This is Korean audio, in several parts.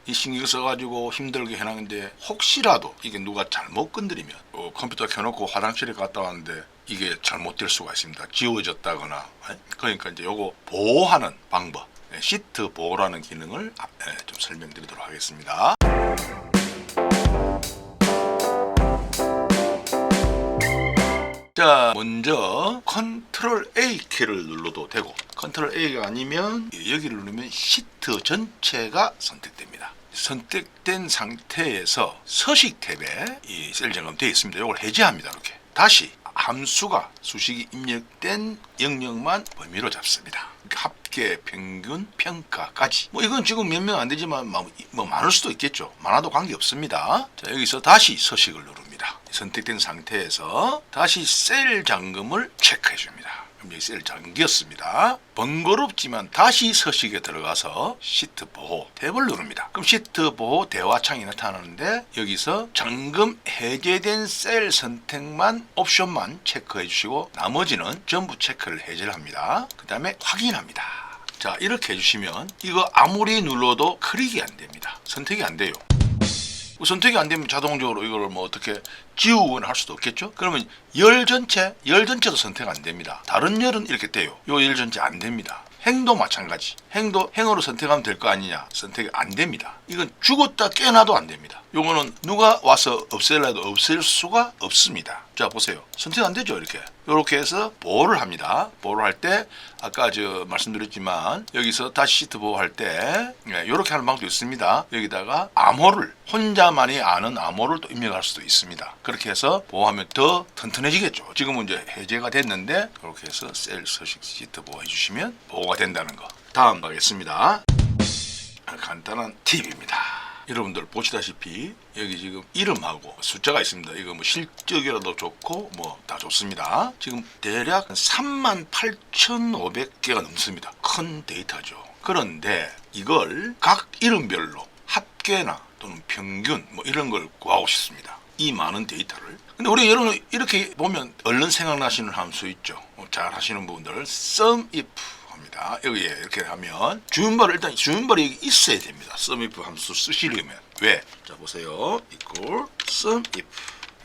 이 신경 써가지고 힘들게 해놨는데 혹시라도 이게 누가 잘못 건드리면 컴퓨터 켜놓고 화장실에 갔다 왔는데 이게 잘못될 수가 있습니다. 지워졌다거나. 그러니까 이제 요거 보호하는 방법, 시트 보호라는 기능을 좀 설명드리도록 하겠습니다. 자, 먼저 컨트롤 A 키를 눌러도 되고, 컨트롤 A가 아니면 여기를 누르면 시트 전체가 선택됩니다. 선택된 상태에서 서식 탭에 이 셀 점검 되어 있습니다. 이걸 해제합니다. 이렇게 다시 함수가 수식이 입력된 영역만 범위로 잡습니다. 합계, 평균, 평가까지. 이건 지금 몇 명 안 되지만 많을 수도 있겠죠. 많아도 관계 없습니다. 자, 여기서 다시 서식을 누릅니다. 선택된 상태에서 다시 셀 잠금을 체크해 줍니다. 그럼 여기 셀 잠겼습니다. 번거롭지만 다시 서식에 들어가서 시트 보호 탭을 누릅니다. 그럼 시트 보호 대화창이 나타나는데 여기서 잠금 해제된 셀 선택만 옵션만 체크해 주시고 나머지는 전부 체크를 해제를 합니다. 그 다음에 확인합니다. 자, 이렇게 해주시면 이거 아무리 눌러도 클릭이 안 됩니다. 선택이 안 돼요. 선택이 안 되면 자동적으로 이걸 어떻게 지우거나 할 수도 없겠죠. 그러면 열전체도 선택 안 됩니다. 다른 열은 이렇게 돼요. 요 열 전체 안 됩니다. 행도 마찬가지. 행으로 선택하면 될 거 아니냐. 선택이 안 됩니다. 이건 죽었다 깨어나도 안 됩니다. 요거는 누가 와서 없앨래도 없앨 수가 없습니다. 자, 보세요. 선택 안 되죠. 이렇게 해서 보호를 합니다. 보호를 할 때 아까 말씀드렸지만 여기서 다시 시트 보호할 때 이렇게 하는 방법도 있습니다. 여기다가 암호를 혼자만이 아는 암호를 또 입력할 수도 있습니다. 그렇게 해서 보호하면 더 튼튼해지겠죠. 지금은 이제 해제가 됐는데 이렇게 해서 셀 서식 시트 보호해 주시면 보호가 된다는 거. 다음 가겠습니다. 간단한 팁입니다. 여러분들 보시다시피 여기 지금 이름하고 숫자가 있습니다. 이거 실적이라도 좋고 다 좋습니다. 지금 대략 38,500개가 넘습니다. 큰 데이터죠. 그런데 이걸 각 이름별로 합계나 또는 평균 이런 걸 구하고 싶습니다. 이 많은 데이터를. 근데 우리 여러분 이렇게 보면 얼른 생각나시는 함수 있죠. 잘 하시는 분들 sum if 여기에 이렇게 하면 일단 주윤발이 있어야 됩니다. sumif 함수 쓰시려면. 왜? 자, 보세요. equal sumif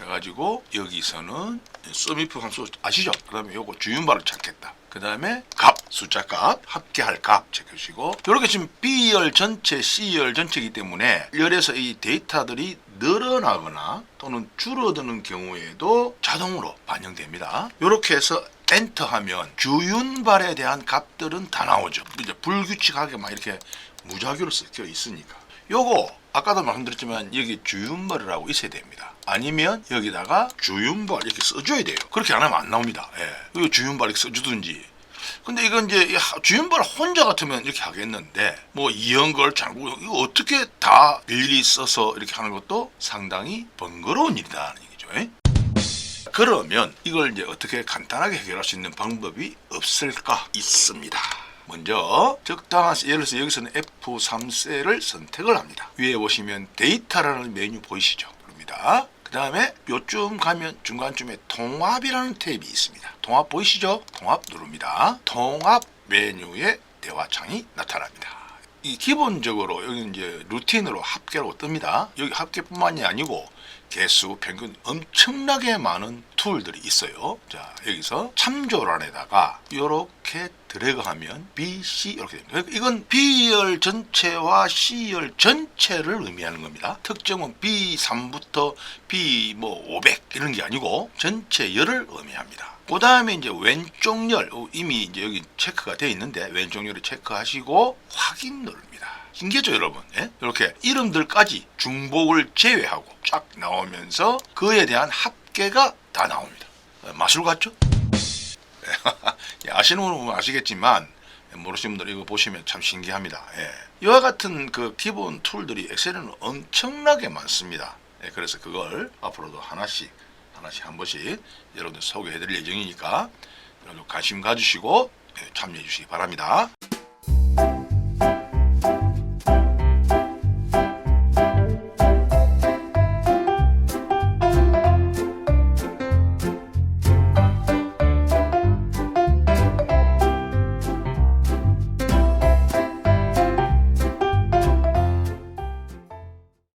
해가지고 여기서는 sumif 함수 아시죠? 그 다음에 요거 주윤발을 찾겠다. 그 다음에 값, 숫자 값, 합계할 값 체크하시고, 이렇게 지금 B열 전체, C열 전체이기 때문에 열에서 이 데이터들이 늘어나거나 또는 줄어드는 경우에도 자동으로 반영됩니다. 이렇게 해서 엔터하면 주윤발에 대한 값들은 다 나오죠. 이제 불규칙하게 이렇게 무작위로 섞여 있으니까. 요거 아까도 말씀드렸지만 여기 주윤발이라고 있어야 됩니다. 아니면 여기다가 주윤발 이렇게 써줘야 돼요. 그렇게 안 하면 안 나옵니다. 이 주윤발 이렇게 써주든지. 근데 이건 이제 주윤발 혼자 같으면 이렇게 하겠는데 이연걸 장구 이거 어떻게 다 일일이 써서 이렇게 하는 것도 상당히 번거로운 일이라는 얘기죠. 그러면 이걸 이제 어떻게 간단하게 해결할 수 있는 방법이 없을까? 있습니다. 먼저 적당한 예를 들어서 여기서는 F3셀을 선택을 합니다. 위에 보시면 데이터라는 메뉴 보이시죠? 그럽니다. 그 다음에 요쯤 가면 중간쯤에 통합이라는 탭이 있습니다. 통합 보이시죠? 통합 누릅니다. 통합 메뉴에 대화창이 나타납니다. 이 기본적으로 여기 이제 루틴으로 합계라고 뜹니다. 여기 합계뿐만이 아니고 개수, 평균 엄청나게 많은 툴들이 있어요. 자, 여기서 참조란에다가 이렇게 드래그하면 B, C 이렇게 됩니다. 이건 B열 전체와 C열 전체를 의미하는 겁니다. 특정은 B3부터 B500 이런 게 아니고 전체 열을 의미합니다. 그 다음에 이제 왼쪽 열, 이미 이제 여기 체크가 되어 있는데 왼쪽 열을 체크하시고 확인 누릅니다. 신기하죠, 여러분? 이렇게 이름들까지 중복을 제외하고 쫙 나오면서 그에 대한 합계가 다 나옵니다. 마술 같죠? 아시는 분은 아시겠지만 모르시는 분들 이거 보시면 참 신기합니다. 이와 같은 그 기본 툴들이 엑셀에는 엄청나게 많습니다. 그래서 그걸 앞으로도 하나씩 한 번씩 여러분들 소개해 드릴 예정이니까 여러분 관심 가지시고 참여해 주시기 바랍니다.